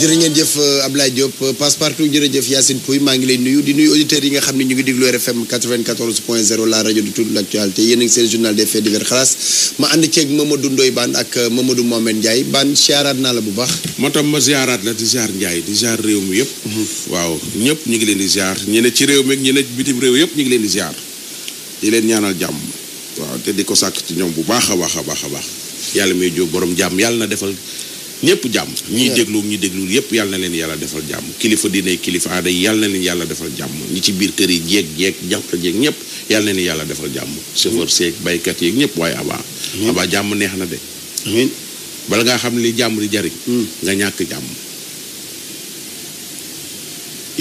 jërë ngeen jëf Ablaye Diop Passepartout jërëjëf Yacine Pouy maa ngi lay nuyu di nuyu auditeurs yi nga xam ne ñu ngi déglu RFM 94.0 la rajo de toute l'actualité yéen a ngi seen journal des faits divers xalaas ma ànd ceeg Mamadou Ndoye Bane ak Mamadou Mohamed Ndiaye Bane siyaaraat naa la bu baax. moo tax ma ziaraat la di ziar Ndiaye di ziar réew mi yëpp. waaw ñëpp ñu ngi leen di ziar ñi ne ci réew mi ak ñi ne bitim réew yëpp ñu ngi leen di ziar di leen ñaanal jàmm waaw te di ko sàkk ci ñoom bu baax a baax a baax a baax yàlla may jóg borom jàmm yàlla na defal ñëpp jàmm ñiy déglu ñi déglul yëpp yàlla na leen yàlla defal jàmm kilifa diine kilifa aada yi yàlla na leen yàlla defal jàmm ñi ci biir kër yi jeeg jànq jeeg ñëpp yàlla na leen yàlla defal jàmm chauffeur seeg baykat yeeg ñëpp waaye aba jàmm neex na de amiin bala ngaa xam li jàmm di jariñ nga ñàkk jàmm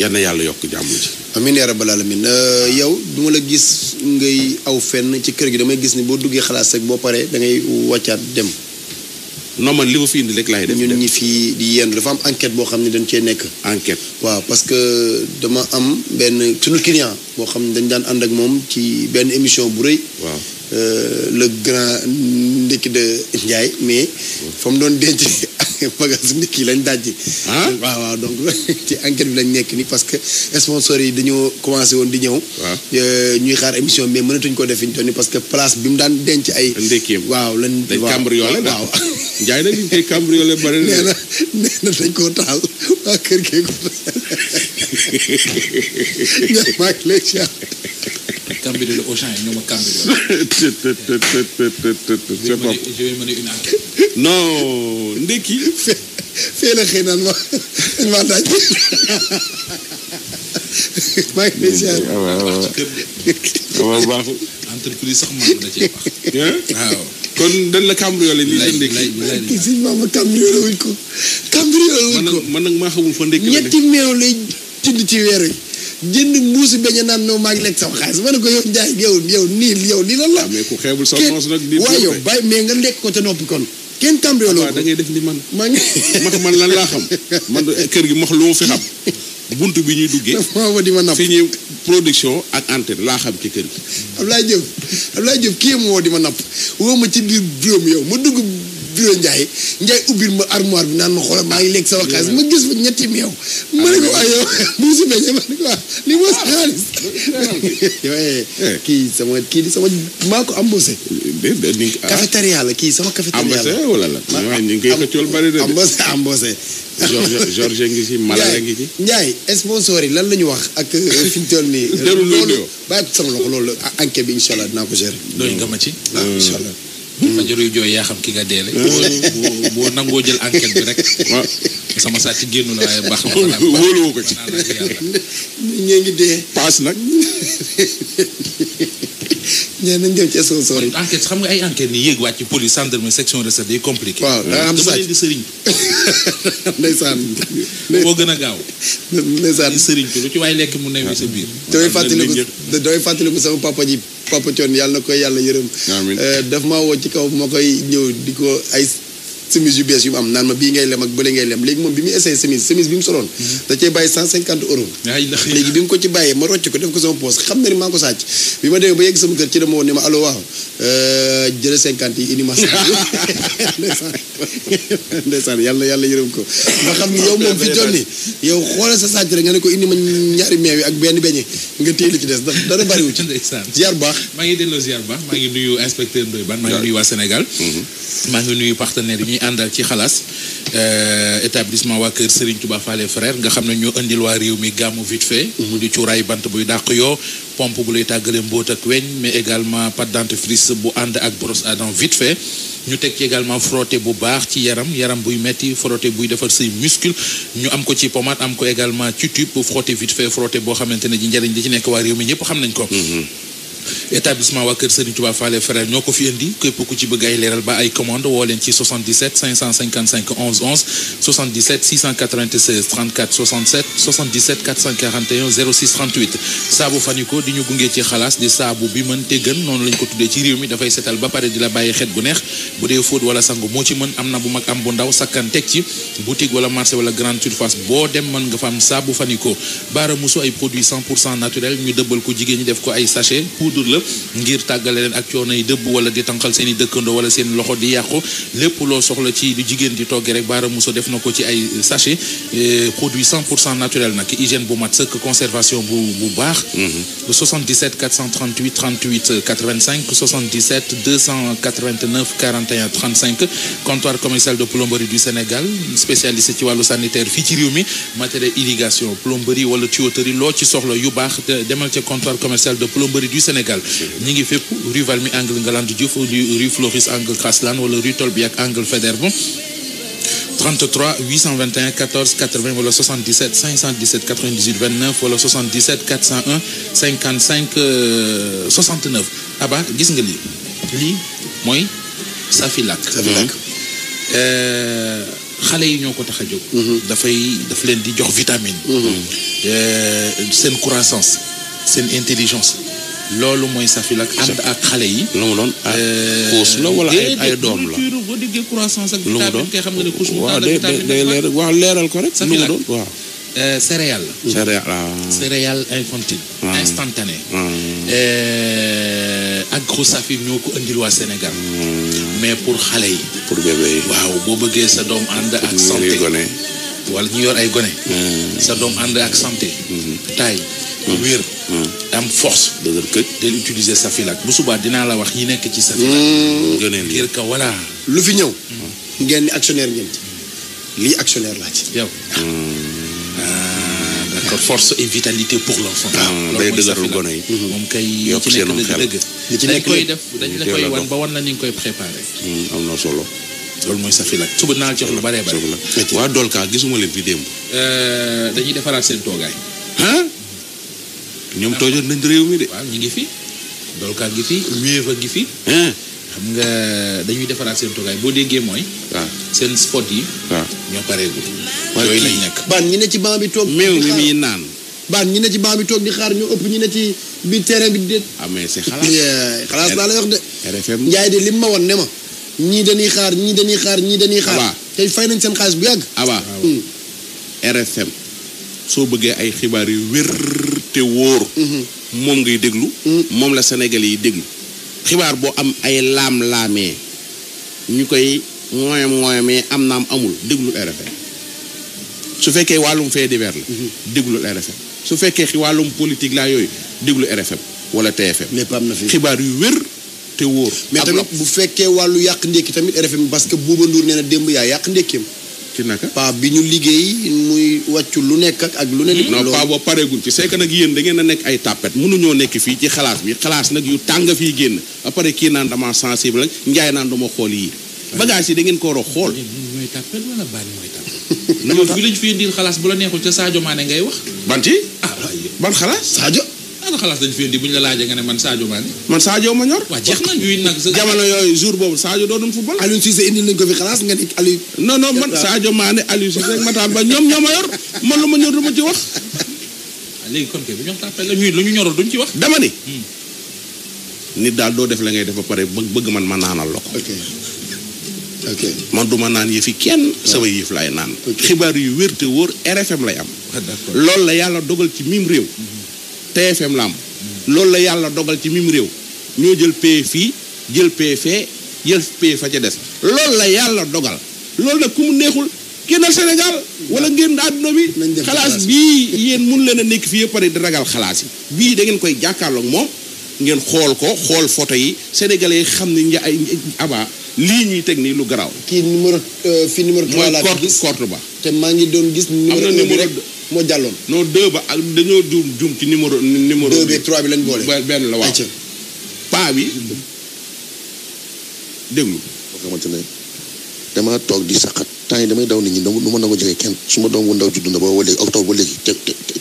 yal na yàlla yokk jàmm ci amiin yaa rabbal alamin yow du ma la gis ngay aw fenn ci kër gi damay gis ni boo duggee xalaas rek boo paree da ngay wàccaat dem non man li ma fi indi rek laay def ñun ñi fii di yenn dafa am enquête boo xam ne dañ cee nekk enquête waaw parce que dama am benn sunu client boo xam ne dañ daan ànd ak moom ci benn émission bu rëy waaw le grand ndekki de Ndiaye mais fa mu doon denc bagage ndekki lañ dajji waaw donc ci enquête bi lañ nekk ni parce que sponsors yi dañoo commencé woon di ñëw ñuy xaar émission mais mënatuñ ko def fi ñu toll nii parce que place bi mu daan denc ay ndekkeem waaw lañ dañ cambriolé waaw Ndiaye nag ñu koy cambriolé bari nee na dañ koo taal waa kër gee ko Ndiaye maa ngi lay siyaar cambriolé le Auchan yi ñoo ma cambriolé. je vais mener une enquête. non ndekki. fee la xëy naan ma daaj maa ngi lay siyaar. waaw baaxul. entreprise sax man da cee baax. waaw. kon dañ la cambriolé lii la ndekki. kii si maama cambriolé wuñ ko. cambriolé wuñ ko man nag maa xamul fa ndekki la ñetti meew lay jënd ci weer wi. jënd mbuusi beñe naan non maa ngi lekk sama xaalis ma ne ko yow Ndiaye yow nii lan la. mais ku xeebul sa noos nag. waaw yow bàyyi mais nga lekk ko te noppi kon. kenn cambriolé ko da ngay def li man. maa ngi man lan laa xam man kër gi max lu ma fi xam bunt bi ñuy duggee. maa di ma napp fi ñuy production ak antenne laa xam ci kër gi. Ablaye Diop kii ma woo di ma napp woo ma ci biir bureau mi yow ma dugg bureau Ndiaye ubbil ma armoire bi naan ma xoolal maa ngi lekk sama xaalis ma gis fa ñetti meew. ma ne ko yow bu si beñee ma ne ko li moo sa xaalis. kii sama maa ko embauché. cafétéria la kii sama cafétéria la. embauché wala la. ñu ngi koy xëccool bari na embauché. Georges ngi ci Malala ngi ci. Ndiaye sponsor yi lan la ñu wax ak fi ñu toll nii. loolu bàyyi ko sama loxo loolu enquête bi incha allah dinaa ko gérer. doy nga ma ci. incha allah. fajaru jooy yaa xam ki nga deele boo nangoo jël enquête bi rek waaw sama sàcc génnu la waaye baax na wóoluwoo ko ci ñee ngi dee paas nag ñee nañ dem ci sponsor yi enquête xam nga ay enquête ni yéeg wàcc ci police gendarmerie section recette yi compliqué waaw da am dama leen di sëriñ ndeysaan boo gën a gaaw ndeysaan sëriñ lu ci waaye lekk mu newi sa biir damay fàttaliku sama papa Thion yàlla na koy yàlla yërëm daf maa woo ci kaw ma koy ñëw di ko ay chemise yu bees yu mu am naan ma bii ngay lem ak bële ngay lem léegi moom bi muy essayé chemise bi mu soloon da cee bàyyi 150 euros léegi bi mu ko ci bàyyee ma rocc ko def ko sama poos xam na ni maa ko sàcc bi ma demee ba yegg sama kër ci dama woon ne ma allo waaw jële 50 yi indi ma ndeysaan yàlla yërëm ko nga xam ni yow moom fi toll ni yow xoolal sa sàcc rek nga ne ko indi ma ñaari meew yi ak benn beñe nga téye li ci des ndax dara bariwu ci ziar baax maa ngi delloo ziar baax maa ngi nuyu inspecteur Ndoye Bane maa ngi nuyu waa Sénégal maa ngi nuyu partenaires yi ñuy àndal ci xalaas établissement waa kër Serigne Touba Fallé frère nga xam ne ñoo indil waa réew mi gàmmu vite fait mu di cuuraay bant buy dàq yoo pompe bu lay tàggale mbóot ak weñ mais également pâte dentifrice bu ànd ak brosse à dents vite fait ñu teg ci également frotté bu baax ci yaram buy metti frotté buy defar say muscle ñu am ko ci pommade am ko également ci tube frotté vite fait frotté boo xamante ne ji njëriñ li ci nekk waa réew mi ñëpp xam nañ ko établissement waa kër Serigne Touba Fallé Frère ñoo ko fi indi képp ku ci bëgg ay leeral ba ay commande woo leen ci 77 555 11 11 77 696 34 67 77 441 06 38 saabu Fanico di ñu gunge ci xalaas di saabu bi mën te gën noonu lañ ko tuddee ci réew mi dafay setal ba pare di la bàyyi xet gu neex bu dee fóot wala sangu moo ci mën am na bu mag am bu ndaw sakkan teg ci boutique wala marché wala grande surface boo dem mën nga fa am saabu Fanico baara musu ay produits 100% naturel ñu dëbbal ko jigéen ñi def ko ay sachet poudre la ngir tàggale leen ak coono yi dëbb wala di tànqal seen i dëkkandoo wala seen loxo di yàqu lépp loo soxla ci lu jigéen di toggee rek baara musu def na ko ci ay sachet produit 100% naturel nag hygiène bu mat sëkk conservation bu baax 77 438 38 85 77 289 41 35 comptoir commercial de plomberie du Sénégal spécialisé ci wàllu sanitaire fii ci réew mi matériel irrigation plomberie wala tuyauterie loo ci soxla yu baax demal ca comptoir commercial de plomberie du Sénégal ñi ngi fépp rue Valmy angle Ngalandou Diouf rue Floris angle Craslan wala rue Tolbiac angle Faidherbe 33 821 14 80 wala 77 517 98 29 wala 77 401 55 69 Aba gis nga lii mooy Safilac xale yi ñoo ko tax a jóg daf leen di jox vitamine seen croissance seen intelligence loolu mooy Safilac ànd ak xale yi lu mu doon couche la wala ay doom la boo déggee croissance ak vitamine kay xam nga ne couche waaw leeral ko rek lu mu doon waaw céréale céréale infantile instantané ak gros Safi ñoo ko indil waa Sénégal mais pour xale yi pour bébé yi waaw boo bëggee sa doom ànd ak santé wala ñu yor ay gone sa doom ànd ak santé taay wér am force dëgër këj del utiliser Safilac bu subaa dinaa la wax yi nekk ci Safilac ngir ka voilà lu fi ñëw ngeen ni actionnaire ngeen lii actionnaire laa ci yow d'accord force et vitalité pour l'enfant day dëgëral gone yi moom kay yokk ci nekk seenum xel dëgg li ci dañ nekk koy def dañ la koy wan ba wan la ni nga koy préparé am na solo loolu mooy Safilac suba naa la ci wax lu baree bare waa Dolka gisuma leen fi démb dañuy defaraat seen toogaay ñoom toojoon nañ réew mi de waaw ñu ngi fi Dolka ngi fi Wave ngi fi xam nga dañuy defaraat seen toogaay boo déggee mooy waaw seen spot yi waaw ñoo pareegul waaye yooyu lañ nekk baan ñi ne ci banc bi toog meew mi muy naan baan ñi ne ci banc bi toog di xaar ñu ëpp ñi ne ci biir terrain bi di déet amee c'est xalaas laa lay wax de RFM Njaay de lim ma woon ne ma ñii dañuy xaar ñii dañuy xaar ñii dañuy xaar Aba. tey fay nañ seen xaalis bu yàgg Aba RFM soo bëggee ay xibaar yu wér te wóor moom ngay déglu moom la Sénégal yi déglu xibaar boo am ay laam-laamee ñu koy ngooyam-ngooyamee am naam amul déglu RFM su fekkee wàllum fait divers la déglu RFM su fekkee wàllum politique laa yooyu déglu RFM wala TFM lépp am na fi xibaar yu wér te wóor mais tamit bu fekkee wàllu yàq ndékki tamit RFM parce que Bouba Ndour nee na démb yaa yàq ndékkeem ci naka pa bi ñu liggéey muy wàccu lu nekk ak lu ne non pas boo pareegul ci c'est que nag yéen da ngeen a nekk ay tàppet mënuñoo nekk fii ci xalaas bi xalaas nag yu tàng fii génn ba pare kii naan dama sensible ak njaay naan dama xool yii bagage yi da ngeen ko war a xool mooy tàppel wala baan mooy tàppel yow bi lañ fi indil xalaas bu la neexul ca Sadio Mané ngay wax banti ban xalaas Sadio ana xalaas dañ fi indi bu ñu la laajee nga ne man Sadio Mané man Sadio ma ñor waa jeex na ñuy nag jamono yooyu jour boobu Sadio doon football Aliou Cissé indil nañ ko fi xalaas nga ni Aliou non man Sadio Mané Aliou Cissé rek Matar Ba ñoom ñoo ma yor man lu ma ñor du ma ci wax léegi kon kay bu ñu wax tàppel la ñuy lu ñu ñorul duñ ci wax dama ni nit daal doo def la ngay def ba pare bëgg man ma naanal la ko ok man du ma naan yëfi kenn sama yëf lay naan xibaar yu wér te wóor RFM lay am loolu la yàlla dogal ci mim réew TFM la am loolu la yàlla dogal ci mim réew ñoo jël pay fii jël pay fee jël pay fa ca des loolu la yàlla dogal loolu nag ku mu neexul génnal Sénégal wala ngeen àdduna bi xalaas bii yéen mun leen a nekk fii yëpp pare di ragal xalaas yi bii da ngeen koy jàkkaarloog moom ngeen xool ko xool photo yi sénégalais yi xam ne ay Aba lii ñuy teg nii lu garaaw kii numéro fi numéro 3 laa mooy gis corte ba te maa ngi doon gis numéro 1 bi rek moo jàlloon non 2 ba ak dañoo juum ci numéro 2 bi 3 bi lañ boole benn la waaw paa bi déglu boo xamante ne dama toog di saxat temps yi damay daw nit ñi du ma nangu jege kenn su ma doom bu ndaw judd na ba léegi octobre ba léegi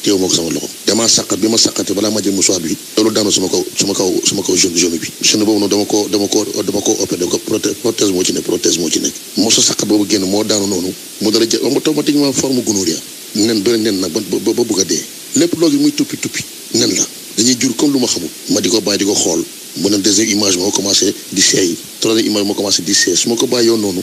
teewu ma ko sama loxo damaa sàqat bi ma sàqate balaa ma jël mouchoir bi loolu daanu sama kaw jaune bi chaîne boobu noonu dama ko opéré ko prothèse moo ci nekk moo sa sàqat boobu génn moo daanu noonu mu dara jël automatiquement forme gunóor ya nen doon nen nag ba bëgg a dee lépp loogi muy tuppi nen la dañuy jur comme lu ma xamul ma di ko bàyyi di ko xool mu ne deuxième image moo commencé di seey troisième image moo commencé di seey su ma ko bàyyi yoon noonu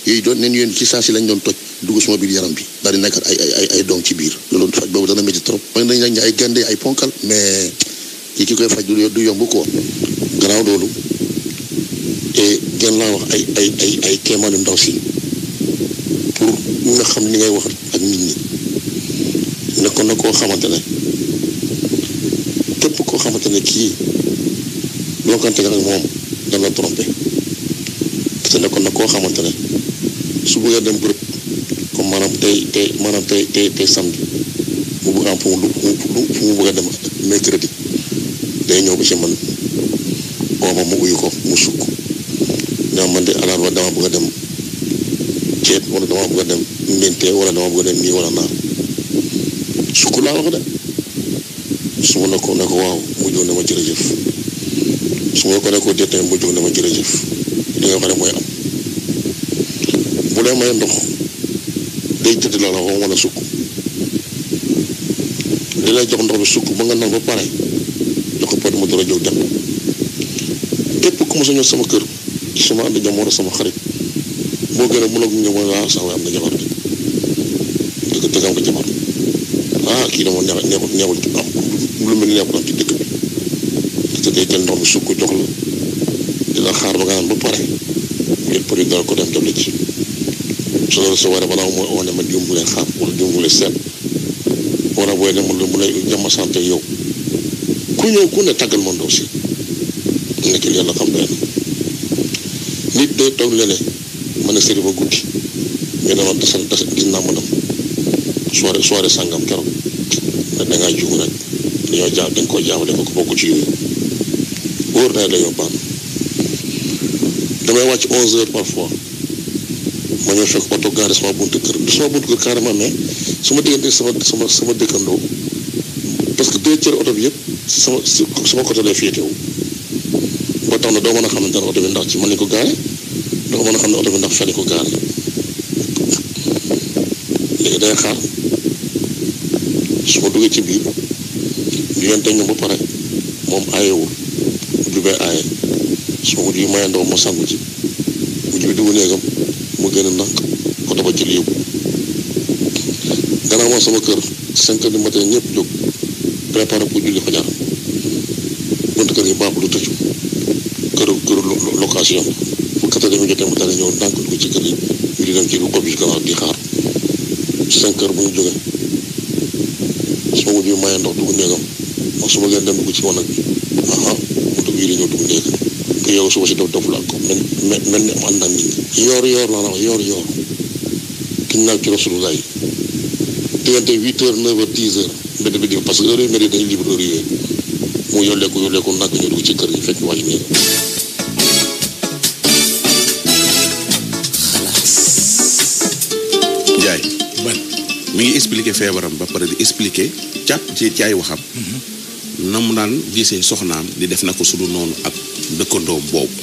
yooyu doon nen yooyu ci saa si lañ doon toj dugg suma biir yaram bi daal di nekkat ay doom ci biir loolu faj boobu dana métti trop man dañ lañ ay gande ay ponkal mais ki koy faj du yomb ko gannaaw loolu et gën laa wax ay kéemaanu ndaw si pour nga xam ni ngay wax ak nit ñi nekkoon na koo xamante ne képp koo xamante ne kii lonkante nga ak moom dana la trompé te nekkoon na koo xamante ne su bëggee dem bërëb comme maanaam tey samedi mu bëgg am fu mu bëgg a dem mercredi day ñëw ba ci man ooma mu uyu ko mu sukk ñaa man de alarba dama bëgg a dem ceet wala dama bëgg a dem ngénte wala dama bëgg a dem nii wala naar sukk laa wax de su ma ne ko waaw mu jóg ne ma jërëjëf su ma ko ne ko déet tamit mu jóg ne ma jërëjëf li nga xam ne mooy am bu lay may ndox day tëdd la wax wala sukk li lay jox ndox bi sukk ba nga naan ba pare jox ko pot mu door a jóg dem képp ku ma sa ñëw sama kër ci sama ànd jam wala sama xarit boo gën a mën a ñëw mooy waaw sax am na jabar de dëgg am ko jabar kii dama neexul am lu mel ni neexul am ci dëkk bi te day jël ndox bi sukk jox la di la xaar ba nga naan ba pare jël pot yi dara ko dem la ci su loolu sa waree balaa mooy wane ma diw mu lay xaar wala diw mu lay seet wala booy dem mu lay jàmm santé yow ku ñëw ku ne tàggal ma ndaw si nekk yàlla xam doy na nit day toog léeg-léeg mën a sëri ba guddi mais dama dasal gis naa ma dem soirée sàngam keroog ne dangaa juum rek dañ koo jaawale ko bokk ci yooyu wóor na la yóbbaan damay wàcc 11h parfois ma ñëw fekk oto gaare sama buntu kër du sama buntu kër carrément mais su ma diggante sama dëkkandoo parce que 2 tiers oto bi yëpp sama côté lay féetewu ba tax na doo mën a xam ne dara oto bi ndax ci mën nañ ko gaare doo mën a xam ne oto bi ndax fene ko gaare léegi day xaar su ma duggee ci biir diggante ñoom ba pare moom aayewul mujj bay aaye su ma mujj yi mayee ndox ma sangu ci mujj bi dugg néegam mu gën a ndànk oto ba jël yóbbu gannaaw ma sama kër 5 heures du matin ñëpp jóg préparé pour julli fajar buntu kër yi baabu du tëju këru location bu 4 heures jotee mu daal ñëw ndànk dugg ci kër yi ñu di dem ci lu bi gannaaw di xaar 5 heures bu ñu jógee su ma mujj mayee ndox dugg néegam wax su ma gën dem dugg ci wanag bi mu dugg yi di ñëw dugg néeg nga yow suba si dof laal ko mel ni am ànd ak nit ñi yoor laa la wax yoor ki ñu naan ci Rasulullah yi diggante 8 heures 9 heures 10 heures mbedd bi di parce que heure yi mbedd yi dañuy libre heure yooyu mu yolleeku nag ñu dugg ci kër gi fekk wàññi nii Njaay mi ngi expliqué feebaram ba pare di expliqué càpp ci ay waxam na mu daan gisee soxnaam di def na ko sudu noonu ak dëkkandoom boobu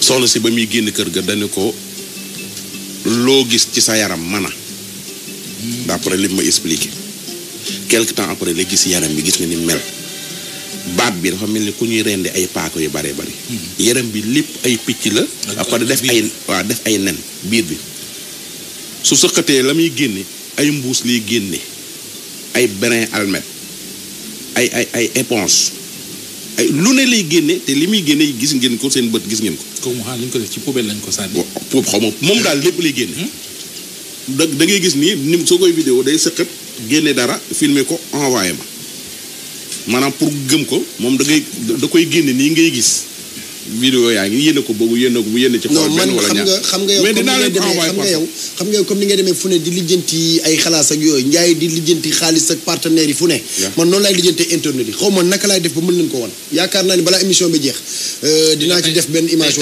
soxna si ba muy génn kër ga dañu ko loo gis ci sa yaram mana d'après li ma expliqué quelque temps après la gis yaram bi gis nga ni mel baat bi dafa mel ni ku ñuy rendi ay paako yu bare bari yaram bi lépp ay picc la après def ay nen biir bi su sëqatee la muy génne ay mbuus liy génne ay brin almet ay éponge ay lu ne lay génne te li muy génne gis ngeen ko seen bët gis ngeen ko. comme xaaral li ñu ko def ci poubelle lañ ko sànni. pour xaw ma moom daal lépp lay génne. da ngay gis ni soo koy vidéo day sëqat génne dara filmer ko envoyé ma maanaam pour gëm ko moom da koy génne nii ngay gis vidéo yaa ngi yéen a ko bëgg yéen a ko mu yéen ci xool benn wala ñaar xam nga yow comme ni ngay demee fu ne di lijjanti ay xalaas ak yooyu njaay di lijjanti xaalis ak partenaires yi fu ne man noonu laay lijjantee internet yi xaw ma naka laay def ba mën leen ko wan yaakaar naa ni balaa émission bi jeex dinaa ci def benn image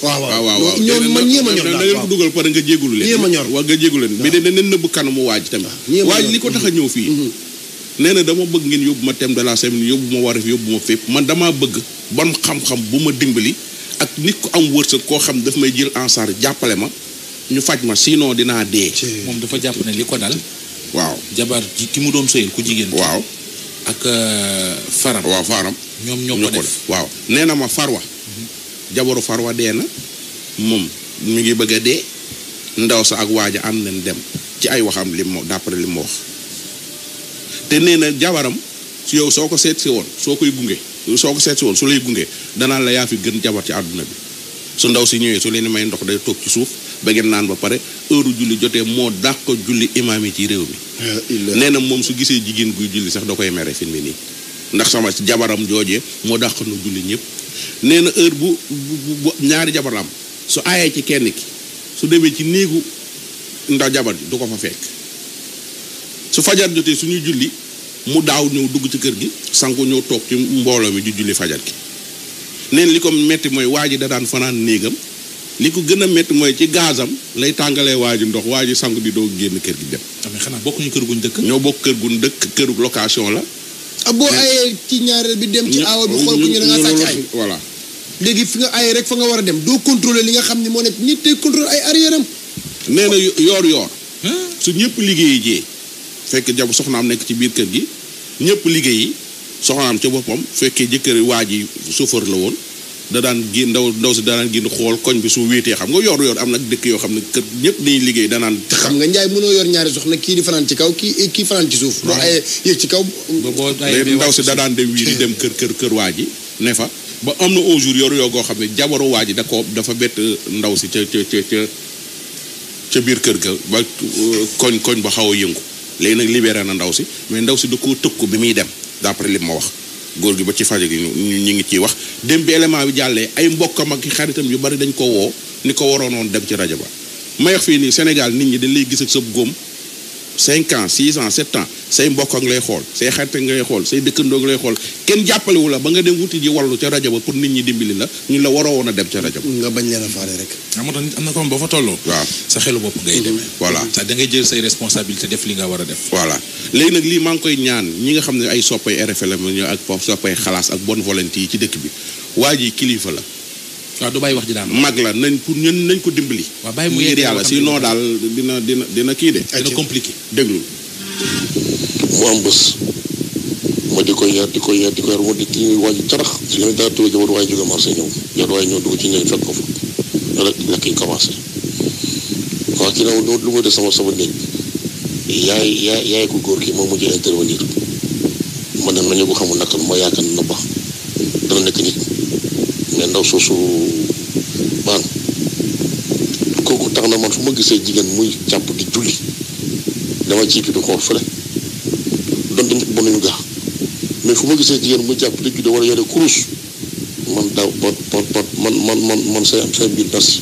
wala waaw ñoom man ñeema ñor da ngeen ko dugal pare nga jéggulu leen ñeema ñor nga jéggulu leen mais dañ leen nëbb kanamu waaj tamit waaj li ko tax a ñëw fii nee na dama bëgg ngeen yóbbu ma thème de la semaine yóbbu ma Wareef yóbbu ma fépp man damaa bëgg bon xam-xam bu ma dimbali ak nit ku am wërsëg koo xam daf may jël en charge jàppale ma ñu faj ma sinon dinaa dee. moom dafa jàpp ne li ko dal. waaw jabar ji ki mu doon sëyal ku jigéen. waaw ak faram. waaw faram. ñoom ñoo ko def waaw nee na ma farwa. jabaru farwa dee na moom mu ngi bëgg a dee ndaw sa ak waaja ànd nañ dem ci ay waxam lim ma d'après lim ma wax. te nee na jabaram su yow soo ko seet si woon soo koy gunge soo ko seet si woon su lay gunge danaan la yaa fi gën jabar ci àdduna bi su ndaw si ñëwee su leen may ndox day toog ci suuf ba ngeen naan ba pare heure julli jotee moo dàq ko julli imaam yi ci réew mi. nee na moom su gisee jigéen guy julli sax da koy mere fi mu nii ndax sama jabaram joojee moo dàq na julli ñëpp. nee na heure bu ñaari jabar am su aayee ci kenn ki su demee ci néegu ndaw jabar ji du ko fa fekk. su fajar jotee suñuy julli mu daaw ñëw dugg ci kër gi sangu ñëw toog ci mbooloo mi di julli fajar gi neen li ko metti mooy waa ji da daan fanaan néegam li ko gën a metti mooy ci gazam lay tàngalee waa ji ndox waa ji sangu di doo génn kër gi dem. mais xanaa bokkuñu kër guñ dëkk. ñoo bokk kër guñ dëkk këru location la. boo ayee ci ñaareel bi dem ci aawa bi xool ko ñu da ngaa sàcc ay. voilà léegi fi nga ayee rek fa nga war a dem doo contrôler li nga xam ni moo nekk nit tey contrôler ay arrière am. nee na yoor su ñëpp liggéeyi jee fekk jabu soxnaam nekk ci biir kër gi ñëpp liggéeyi soxnaam ca boppam fekkee jëkkër waa ji chauffeur la woon da daan génn ndaw si da daan génn xool koñ bi su wéetee xam nga yor am nag dëkk yoo xam ne kër ñëpp dañuy liggéey danaan xam nga njaay mënoo yor ñaari soxna kii di fanaan ci kaw kii fanaan ci suuf boo ayee yéeg ci kaw ndaw si da daan dem wii di dem kër waa ji ne fa ba am na un jour yor goo xam ne jabaru waa ji dafa bett ndaw si ca biir kër ga ba koñ ba xaw a yëngu léegi nag libéré na ndaw si mais ndaw si da koo tëkku bi muy dem d'après li ma wax góor gi ba ci fajo gi ñu ngi ciy wax dem bi élément bi jàllee ay mbokkam ak xaritam yu bari dañ ko woo ni ko waroonoon dem ci rajo ba ma wax fii nii Sénégal nit ñi dañ lay gis ak sa góom 5 ans 6 ans 7 ans say mbokk ak lay xool say xarit ak ngay xool say dëkkandoo lay xool kenn jàppalewu la ba nga dem wuti ji wallu ca rajo ba pour nit ñi dimbali la ñu la waroo woon a dem ca rajo ba. nga bañ leen a faale rek. am na ko boo fa tolloo. waaw sa xelu bopp ngay demee. voilà da ngay jël say responsabilité def li nga war a def. voilà léegi nag lii maa ngi koy ñaan ñi nga xam ne ay soppay RFM ñu ak soppay xalaas ak bonne volonté yi ci dëkk bi waa ji kilifa la. waaw du bàyyi wax ji daan mag la nañ pour ñun nañ ko dimbali. waaw bàyyi mu ngir yàlla sinon daal dina kii de. dina compliqué déglu. mu am bés ma di ko yar mu di kii waaju carax si la daa tudd jabar waaye jóge marché ñëw waaye ñëw dugg ci néeg fekk ko fa rek lekk yi commencé waaw kii nag lu ma def sama néeg yaay ko góor ki moom mujjee intervenir ma dem nañu ko xamul naka ma yaakaar na baax dana nekk nit mais ndaw soosu baan kooku tax na man fu ma gisee jigéen muy jàpp di julli dama jiitu di xool fële donte nit bon nañu gaax mais fu ma gisee jigéen muy jàpp di julli war a yore kurus man daaw man say biir merci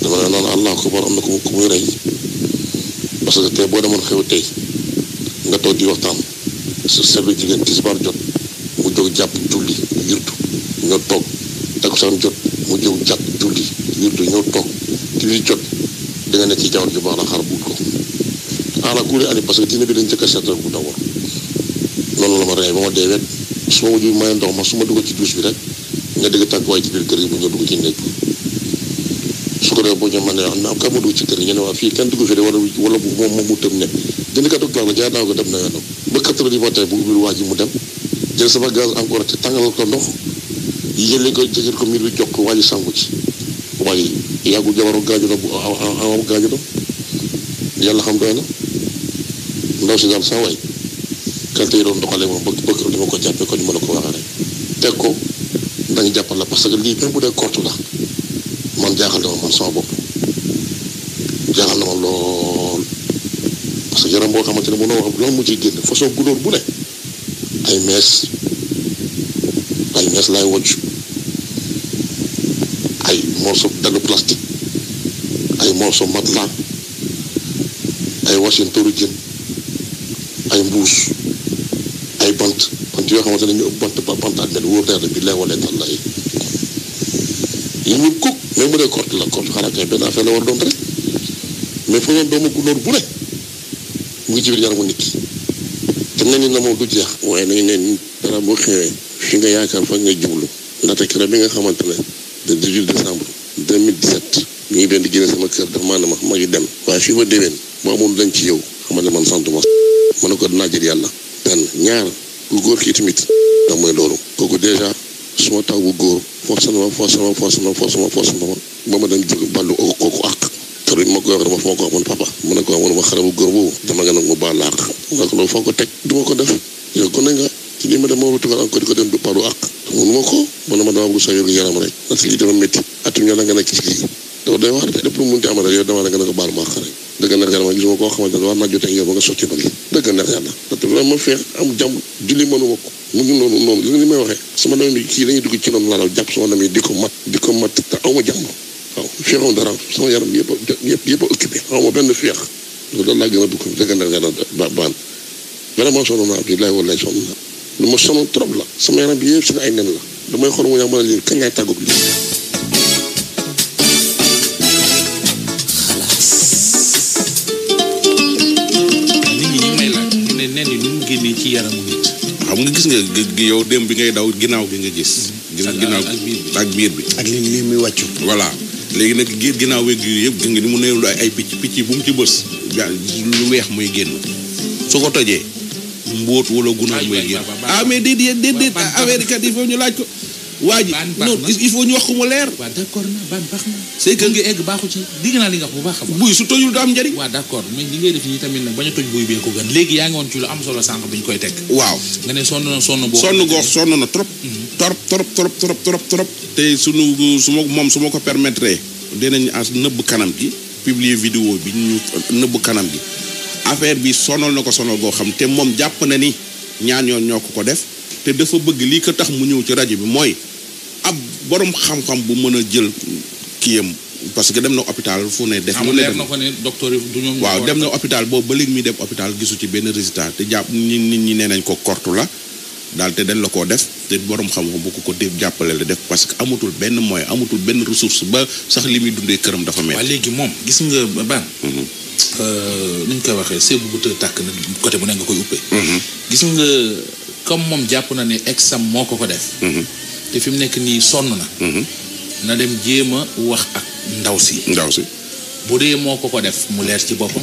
dama ne naan allah akbar am na ku muy rey parce que tey boo demoon xew tey nga toog di waxtaan su seetlu jigéen tisbaar jot mu jóg jàpp julli yurtu ñoo toog takkusaan jot mu jóg jàpp julli yurtu ñoo toog timis jot da nga nekk ci jawar ju baax la xaar buut ko ala kuule ani parce que dina bi dañ jëkk a seetal bu d'abord noonu la ma rey ba ma dee wet su ma mujj may ndox ma su ma dugg ci douche bi rek nga dégg tàgg waaye ci biir kër gi bu ñëw dugg ci néeg su ko defee boo ñëw man ne am ka ma dugg ci kër gi ñu ne waa fii kenn dugg fi de wala bu moom mu tëm ne jënd kat baax la jaar naa ko dem na yoonam ba 4 heures du matin bu ubbil waa ji mu dem jël sama gaz encore te tàngalal ko ndox yële ko jëjël ko miir bi jox ko waa ji sangu ci waaye yàggul jabaru gaaju na bu amam gaaju na yàlla xam doy na ndaw si daal saa waay qualité yi doon doxalee moom bëgg li ma ko jàppee ko ni ma la ko waxee rek teg ko dañu jàppal la parce que lii même bu dee kortu la man jaaxal na ma man sama bopp jaaxal na ma lool parce que yaram boo xamante ne mënoo wax lan mu ciy génn façon gunóor bu ne ay mees laay wocc morceau dagg plastique ay morceau matelas ay wasintoru jën ay mbuus ay bant yoo xamante ne ñu ëpp bant ak mel wóor bi lay wala tal lay yi ñu kuk même bu dee korte la korte xanaa kay benn affaire la war doon rek mais fa doon doomu gunóor bu ne mu ngi ci biir yaramu nit ki te ne ni na moom du jeex waaye nañu ne dara boo xewee fi nga yaakaar fa nga jublu ndaxte keroog bi nga xamante ne de 18 décembre 2017 ñu ngi leen di génne sama kër dafa maanaam ma ngi dem waaye fii ba déwén boo amoon dañ ci yow xamante ne man sant ma ne ko dinaa jël yàlla benn ñaar ku góor kii tamit da mooy loolu kooku dèjà suma taw bu góor force na ma ba ma dem jël ballu kooku àq te ma koy wax dama fa ma ko wax man papa mu ne ko wax ma xale bu góor boobu dama nga nag mu baal àq nga ko loolu foo ko teg du ma ko def yow kon nga ci lii ma dem moo tugal encore di ko dem du balu àq mënu ma ko man ma dama bëgg sa yor yaram rek parce que lii dafa métti atum ñoo la nga nekk ci lii dafa doy wax de lépp lu munti am rek yow dama la nga ne ko baal ma àq rek dëgg neex yàlla ma gisuma koo xamante ne war naa jotee ak yow ba nga sotti ba lii dëgg neex yàlla parce que vraiment feex am jàmm julli mënu ma ko mu ngi noonu li may waxee sama doom bi kii dañuy dugg ci noonu laalal jàpp sama doom yi di ko mat te aw ma jàmm waaw feexoon dara sama yaram bi yëpp a occupé aw ma benn feex loolu laa gën a dugg dëgg neex yàlla baan vraiment sonn naa bi lay wala sonn naa lu ma sonn trop la sama yaram bi yëpp si ay nen la damay xool mu ñax mën a lii kañ laay tàggoog lii ci yaramu nit xam nga gis nga yow démb bi ngay daw ginnaaw gi nga gis ginnaaw ak biir bi ak li muy wàccu voilà léegi nag ginnaaw weeg yu yëpp gis nga ni mu neewlu ay picc bu mu ci bës lu weex muy génn su ko tojee mbóot wala gunóor muy génn mais déedéet affaire kat il faut ñu laaj ko waa ji non il faut ñu wax ko mu leer waaw d'accord na baan baax na c'est que nga egg baaxu ci digg naa li nga wax bu baax a baax buy su tojul du am njëriñ waaw d'accord mais li ngay def nii tamit nag bañ a toj buy bee ko gën léegi yaa ngi woon ci lu am solo sànq bi ñu koy teg waaw nga ne sonn na trop te su ma ko permettre dinañ as nëbb kanam gi publier vidéo bi ñu nëbb kanam gi affaire bi sonal na ko sonal goo xam te moom jàpp na ni ñaan yoon ñoo ko def te dafa bëgg lii ko tax mu ñëw ci rajo bi mooy ab borom xam-xam bu mën a jël kiyam parce que dem na hôpital fu ne def mu leer na ko ne docteur yi du ñoom waaw dem na hôpital boobu ba léegi muy dem hôpital gisu ci benn résultat te jàpp nit ñi nee nañ ko kortu la daal te dañ la koo def te borom xam-xam bu ko def jàppale la def parce que amatul benn moyen amatul benn ressource ba sax li muy dundee këram dafa mel. waaw léegi moom gis nga ban. ni ñu koy waxee seegu bu tëj tàkk na côté bu ne nga koy uppee. gis nga comme moom jàpp na ne exam moo ko def. te fi mu nekk nii sonn na. na dem jéem a wax ak ndaw si. bu dee moo ko def mu leer ci boppam.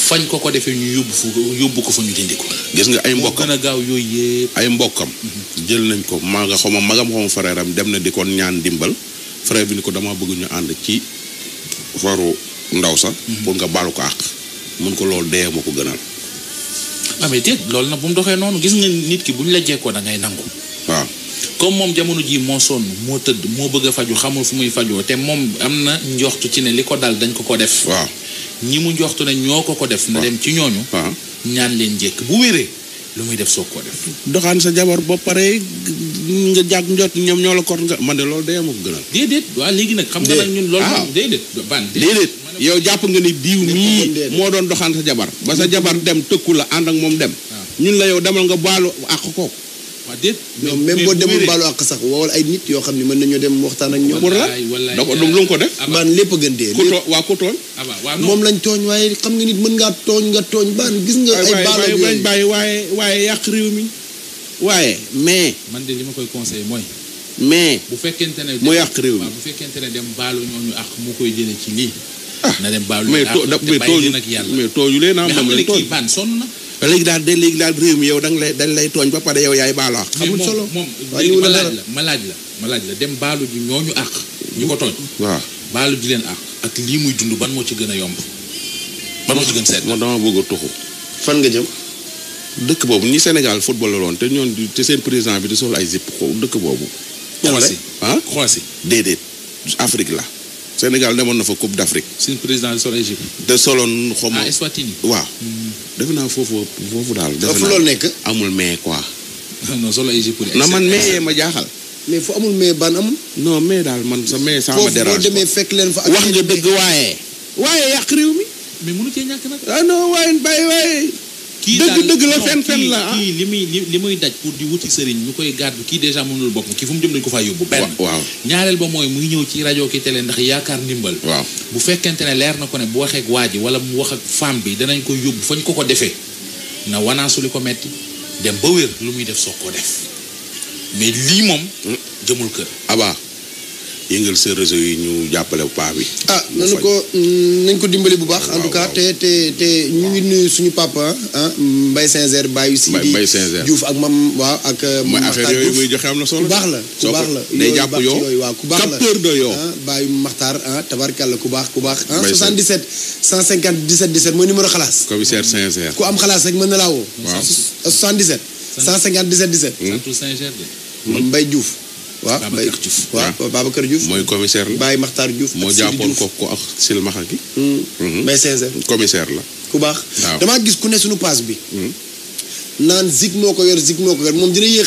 fañ ko defee ñu yóbbu ko fa ñu dindi ko. gis nga ay mbokkam moo gën a gaaw yooyu yëpp. ay mbokkam jël nañ ko maa nga xaw ma magam xaw ma frère am dem na di ko ñaan dimbal frère bi ni ko dama bëgg ñu ànd ci faru ndaw sax. pour nga baalu ko àq. mun ko loolu dee ma ko gënal. mais déet loolu nag bu mu doxee noonu gis nga nit ki bu ñu la jekkoo da ngay nangu. waaw. comme moom jamono ji moo sonn moo tëdd moo bëgg a faju xamul fu muy fajoo te moom am na njoxtu ci ne li ko dal dañ ko def. waaw ñi mu njoxtu ne ñoo ko def. na dem ci ñooñu. waaw ñaan leen jekk bu wéree lu muy def soog koo def. doxaan sa jabar ba pare nga jàpp njot ñoom ñoo la kort nga man de loolu day ma ko gënal. déedéet waaw léegi nag. xam nga nag ñun loolu moom déedéet. déedéet yow jàpp nga ni diw mii moo doon doxaan sa jabar ba sa jabar dem tëkku la ànd ak moom dem. ñun la yow demal nga baalu àq ko. waaw déet même boo demul baalu àq sax wowal ay nit yoo xam ne mën nañoo dem waxtaan ak ñoom. lu mu ko def. baan lépp a gën dee. ko tooñ. moom lañ tooñ waaye xam nga nit mën ngaa tooñ baan gis nga. ay baalu yooyu bàyyi waaye yàq réew mi. waaye mais. man de li ma koy conseillé mooy. mais bu fekkente ne. mu yàq réew mi bu fekkente ne dem baalu ñooñu àq mu koy jëlee ci lii. na dem baalu mais tooñu leen mais xam nga ne kii baan sonn na. léegi daal réew mi yow dañ lay tooñ ba pare yow yaay baalu àq. xamul solo moom léegi ma laaj la dem baalu ji ñooñu àq. ñu ko tooñ. waaw baalu ji leen àq. ak lii muy dund ban moo ci gën a yomb. ban moo ci gën seet. man dama bëgg a tuxu. fan nga jëm. dëkk boobu ñi Sénégal football la woon te ñoon te seen président bi di sol ay zip dëkk boobu. Croatie déedéet Afrique la. Sénégal demoon na fa Coupe d'Afrique. seen président di sol ay zip. te soloon xaw ma Eswatini. waaw. defe naa foofu daal. defe naa loolu nekk. amul mais quoi. non solo ay zip. na man mais ma jaaxal. mais fu amul mais ban amul. non mais daal man sa mais ça me dérange. foofu boo demee fekk leen fa. wax nga dëgg waaye yàq réew mi. mais mënu cee ñàkk nag. ah non waaye bàyyi waaye. kii daal dëgg la fen la kii li muy daj pour di wuti sëriñ ñu koy gàddu kii déjà mënul bopp kii fu mu jëm dañu ko faa yóbbu. benn waaw ñaareel ba mooy muy ñëw ci rajo ki télé ndax yaakaar ndimbal. waaw bu fekkente ne leer na ko ne bu waxee ak waa ji wala mu wax ak femme bi danañ ko yóbbu fañ ko defee na wanaasu li ko metti dem ba wér lu muy def soog ko def mais lii moom. jëmul kër. Aba yëngal sa réseau yi ñu jàppale paa bi. nañ ko dimbali bu baax. en tout cas te ñu ngi nuyu suñu papa Mbaye Saint-Zer Baye si di Diouf ak mam waaw ak. mooy affaire yooyu muy joxe am na solo. ku baax la ku baax la. day jàpp yoo waaw ku baax la capteur de yoo. Baye Makhtar tabarkalla ku baax. 77 150 17 17 mooy numéro xalaas. commissaire Saint-Zer. ku am xalaas rek mën na laa woo. waaw 77. 150 17 17. santul Saint-Ger de. Mbaye Diouf. waaw Babacar Diouf. waaw Babacar Diouf. mooy commissaire la. Baye Makhtar Diouf. moo jàppoon ko ak silmaxa gi. Mbaye Saint-Zer. commissaire la. ku baax. waaw damaa gis ku ne suñu paas bi. naan zig moo ko yor moom dina yéex.